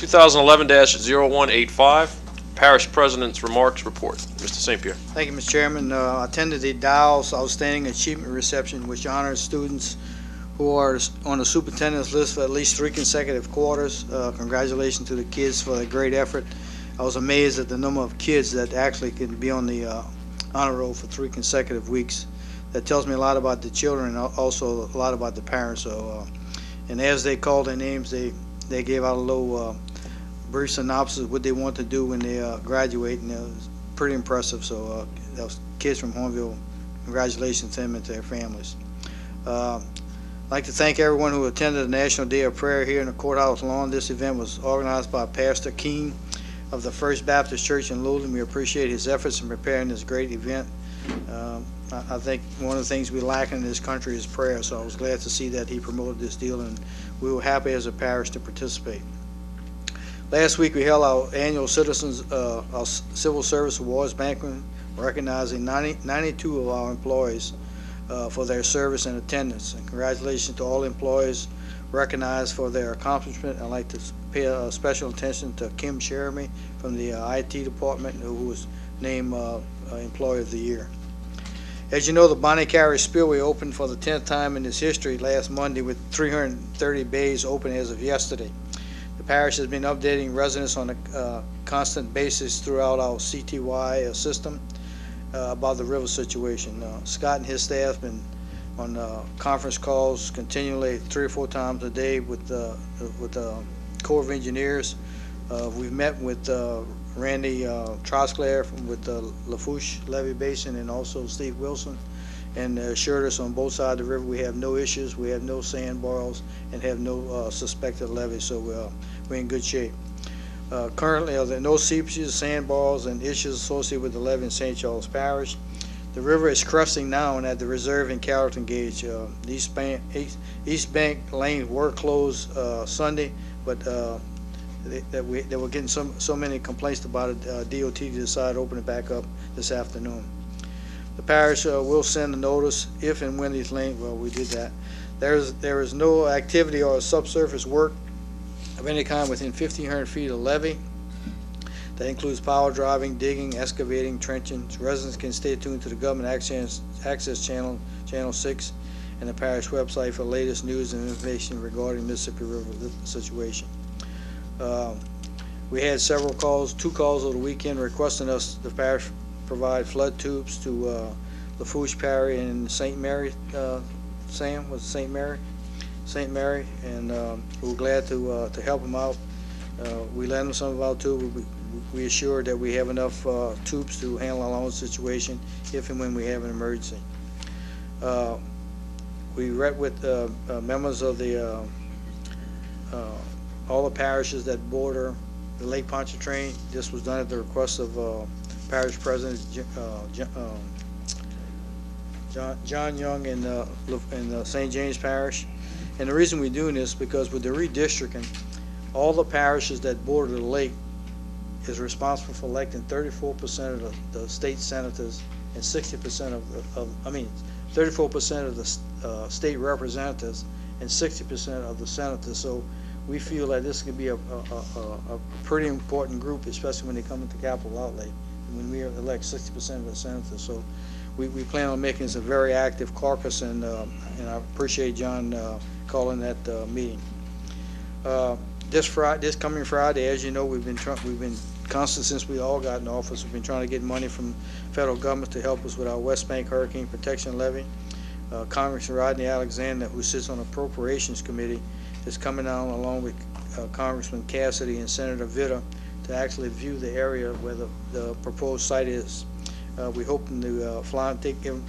2011-0185, Parish President's Remarks Report. Mr. St. Pierre. Thank you, Mr. Chairman. I attended the Dow's Outstanding Achievement Reception, which honors students who are on the superintendent's list for at least 3 consecutive quarters. Congratulations to the kids for their great effort. I was amazed at the number of kids that actually can be on the honor roll for 3 consecutive weeks. That tells me a lot about the children and also a lot about the parents. So, and as they called their names, they gave out a little brief synopsis of what they want to do when they graduate, and it was pretty impressive. So those kids from Hornville, congratulations to them and to their families. I'd like to thank everyone who attended the National Day of Prayer here in the courthouse lawn. This event was organized by Pastor King of the First Baptist Church in Loudoun. We appreciate his efforts in preparing this great event. I think one of the things we lack in this country is prayer, so I was glad to see that he promoted this deal, and we were happy as a parish to participate. Last week we held our annual our Civil Service Awards banquet, recognizing 92 of our employees for their service and attendance. And congratulations to all employees recognized for their accomplishment. I'd like to pay special attention to Kim Cheremy from the IT department, who was named Employee of the Year. As you know, the Bonnie Carey Spillway opened for the 10th time in its history last Monday, with 330 bays open as of yesterday. The parish has been updating residents on a constant basis throughout our CTY system about the river situation. Scott and his staff have been on conference calls continually 3 or 4 times a day with the Corps of Engineers. We've met with Randy Trosclair with the Lafourche Levee Basin, and also Steve Wilson, and assured us on both sides of the river we have no issues, we have no sandbars, and have no suspected levees, so we're in good shape. Currently, there are no seepages, sandbars, and issues associated with the levee in St. Charles Parish. The river is cresting now at the reserve in Carrollton Gauge. East Bank Lane were closed Sunday, but they were getting so many complaints about it, DOT decided to open it back up this afternoon. The parish will send a notice if and when these lanes, well, we did that. There is no activity or subsurface work of any kind within 1,500 feet of levee. That includes power driving, digging, excavating, trenching. Residents can stay tuned to the government access channel, Channel 6, and the parish website for the latest news and information regarding Mississippi River situation. We had several calls, 2 calls over the weekend requesting us, the parish, provide flood tubes to Lafourche Parish and St. Mary. Sam, was it St. Mary? St. Mary, and we're glad to help them out. We lent them some of our tubes. We assured that we have enough tubes to handle our own situation if and when we have an emergency. We met with members of the all the parishes that border the Lake Pontchartrain. This was done at the request of Parish President John Young in St. James Parish. And the reason we're doing this is because with the redistricting, all the parishes that border the lake is responsible for electing 34% of the state senators and 60% of 34% of the state representatives and 60% of the senators. So we feel that this could be a pretty important group, especially when they come into capital outlay, when we elect 60% of the senators. So we plan on making this a very active caucus, and I appreciate John calling that meeting. This coming Friday, as you know, we've been constant since we all got in office. We've been trying to get money from federal government to help us with our West Bank Hurricane Protection Levy. Congressman Rodney Alexander, who sits on the Appropriations Committee, is coming down along with Congressman Cassidy and Senator Vitter to actually view the area where the proposed site is. We hope to fly, take him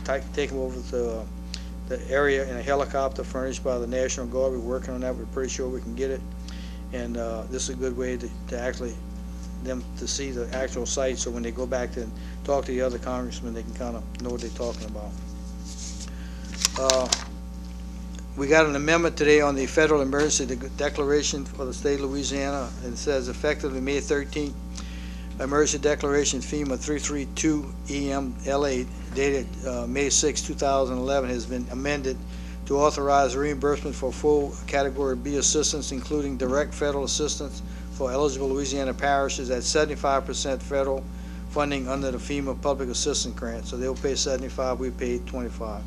over to the area in a helicopter furnished by the National Guard. We're working on that. We're pretty sure we can get it, and this is a good way to actually them to see the actual site, so when they go back to talk to the other congressmen, they can kind of know what they're talking about. We got an amendment today on the federal emergency declaration for the state of Louisiana, and it says effectively May 13th, emergency declaration FEMA 332 EMLA dated May 6, 2011 has been amended to authorize reimbursement for full Category B assistance, including direct federal assistance for eligible Louisiana parishes at 75% federal funding under the FEMA Public Assistance Grant. So they'll pay 75, we pay 25.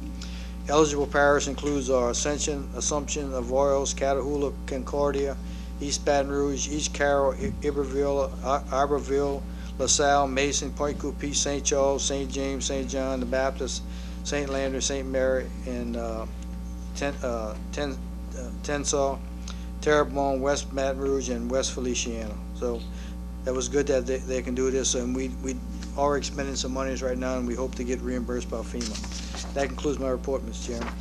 Eligible parish includes our Assumption, Avoyelles, Catahoula, Concordia, East Baton Rouge, East Carroll, Iberville, LaSalle, Mason, Point Coupee, St. Charles, St. James, St. John the Baptist, St. Landry, St. Mary, and Tensas, Terrebonne, West Baton Rouge, and West Feliciana. So that was good that they can do this, and we are expending some monies right now, and we hope to get reimbursed by FEMA. That concludes my report, Mr. Chairman.